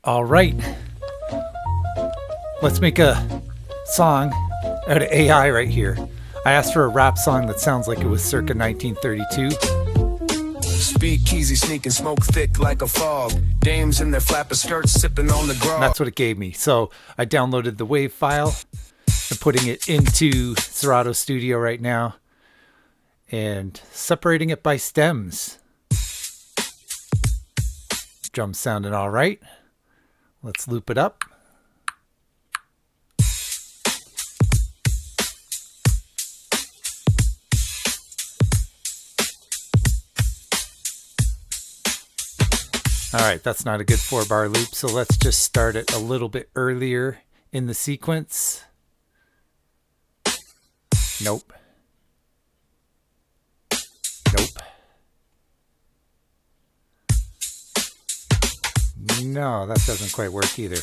All right, let's make a song out of AI right here. I asked for a rap song that sounds like it was circa 1932. Speak easy, sneaking smoke thick like a fog. Dames in their flapper skirts sipping on the grog. And that's what it gave me. So I downloaded the WAV file. I'm putting it into Serato Studio right now and separating it by stems. Drums sounding all right. Let's loop it up. All right, that's not a good 4-bar loop, so let's just start it a little bit earlier in the sequence. Nope. Nope. No, that doesn't quite work either.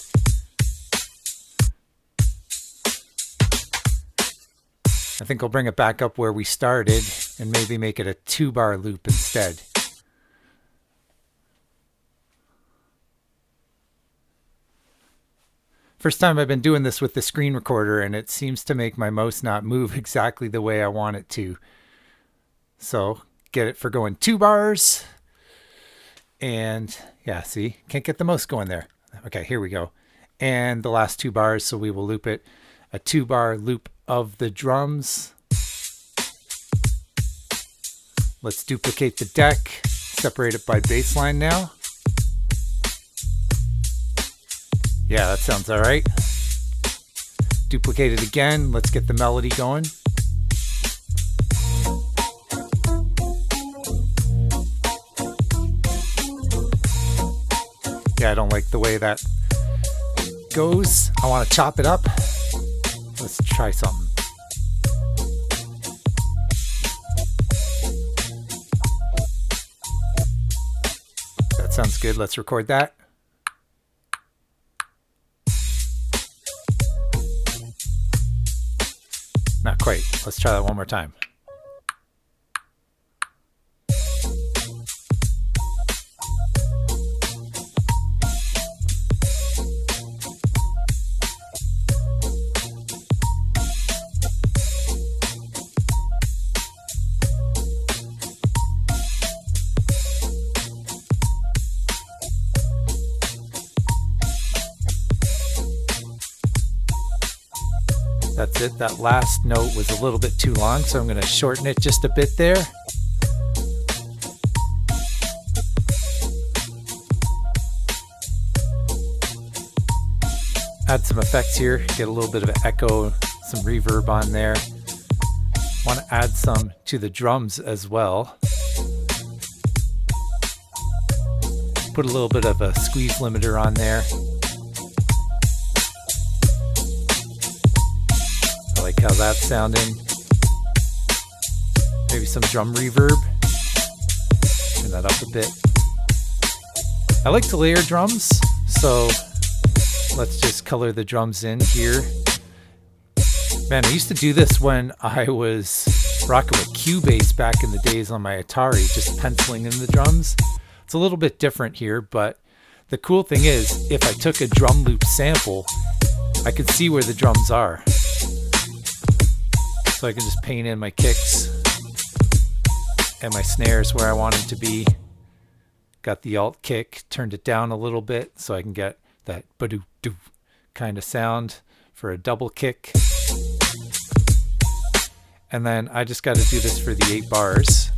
I think I'll bring it back up where we started and maybe make it a 2-bar loop instead. First time I've been doing this with the screen recorder, and it seems to make my mouse not move exactly the way I want it to. So get it for going 2 bars. And yeah, see, can't get the mouse going there. Okay, here we go. And the last 2 bars, so we will loop it. A 2-bar loop of the drums. Let's duplicate the deck, separate it by bass line now. Yeah, that sounds all right. Duplicate it again. Let's get the melody going. Yeah, I don't like the way that goes. I want to chop it up. Let's try something. That sounds good. Let's record that. Not quite. Let's try that one more time. That's it. That last note was a little bit too long, so I'm going to shorten it just a bit there. Add some effects here, get a little bit of an echo, some reverb on there. Want to add some to the drums as well. Put a little bit of a squeeze limiter on there. Like how that's sounding. Maybe some drum reverb. Turn that up a bit. I like to layer drums, so let's just color the drums in here. Man, I used to do this when I was rocking with Cubase back in the days on my Atari, just penciling in the drums. It's a little bit different here, but the cool thing is, if I took a drum loop sample, I could see where the drums are. So I can just paint in my kicks and my snares where I want them to be. Got the alt kick, turned it down a little bit so I can get that ba-doo-doo kind of sound for a double kick. And then I just got to do this for the 8 bars.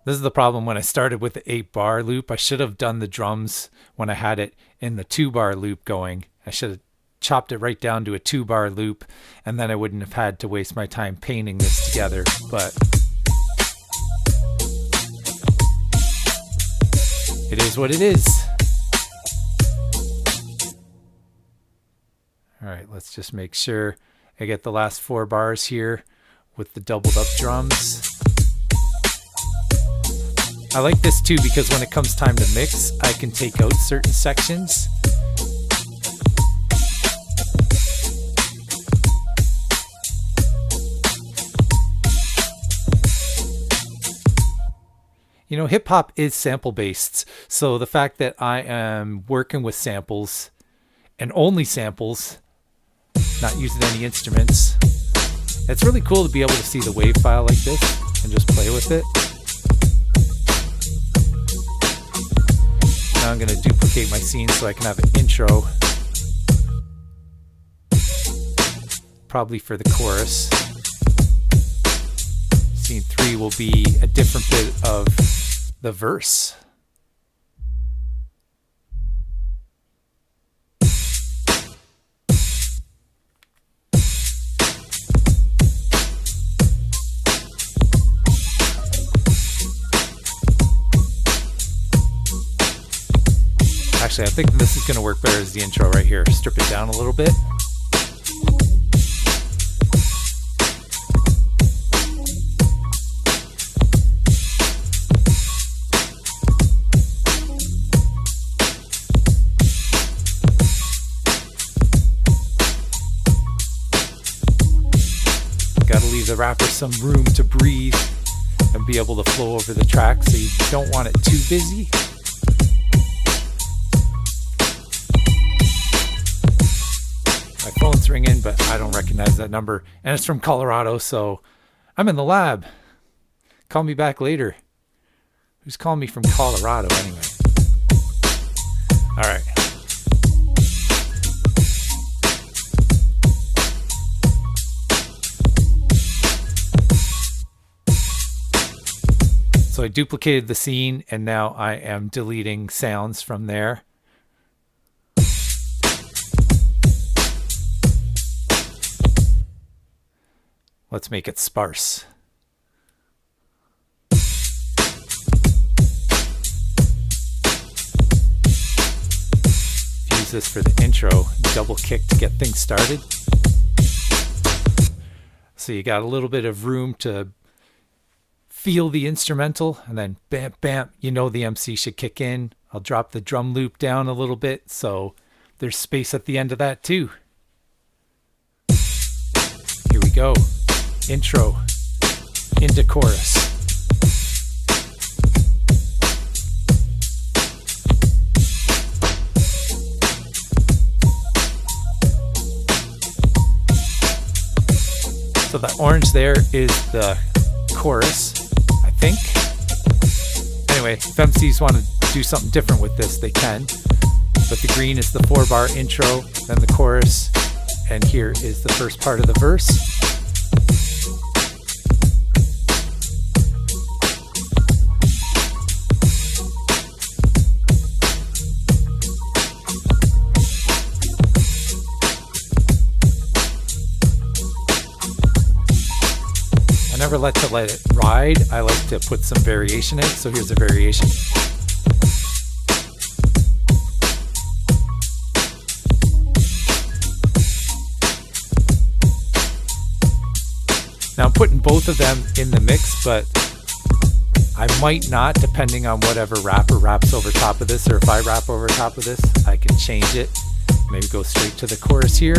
This is the problem when I started with the 8-bar loop. I should have done the drums when I had it in the 2-bar loop going. I should have chopped it right down to a 2-bar loop, and then I wouldn't have had to waste my time painting this together. But it is what it is. All right, let's just make sure I get the last 4 bars here with the doubled up drums. I like this too because when it comes time to mix, I can take out certain sections. You know, hip hop is sample based. So the fact that I am working with samples and only samples, not using any instruments, it's really cool to be able to see the wave file like this and just play with it. Now I'm going to duplicate my scene so I can have an intro, probably for the chorus. Scene 3 will be a different bit of the verse. Actually, I think this is going to work better as the intro right here. Strip it down a little bit. Got to leave the rapper some room to breathe and be able to flow over the track, so you don't want it too busy. My phone's ringing, but I don't recognize that number. And it's from Colorado, so I'm in the lab. Call me back later. Who's calling me from Colorado anyway? All right. So I duplicated the scene, and now I am deleting sounds from there. Let's make it sparse. Use this for the intro. Double kick to get things started. So you got a little bit of room to feel the instrumental, and then bam, bam, you know the MC should kick in. I'll drop the drum loop down a little bit, so there's space at the end of that too. Here we go. Intro into chorus. So the orange there is the chorus, I think. Anyway, if MCs want to do something different with this, they can. But the green is the 4-bar intro, then the chorus, and here is the first part of the verse. I never like to let it ride. I like to put some variation in it. So here's a variation. Now I'm putting both of them in the mix, but I might not, depending on whatever rapper raps over top of this, or if I rap over top of this, I can change it. Maybe go straight to the chorus here.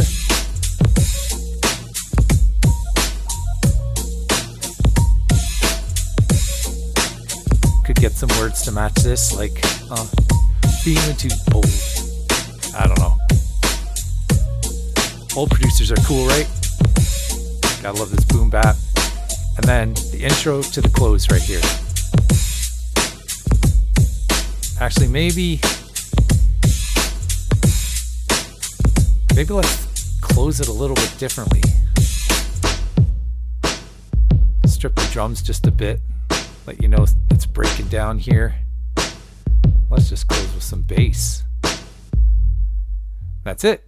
Could get some words to match this, like feeling too old. I don't know. Old producers are cool, right? Gotta love this boom bap. And then the intro to the close right here. Actually, maybe let's close it a little bit differently. Strip the drums just a bit. Let you know it's breaking down here. Let's just close with some bass. That's it.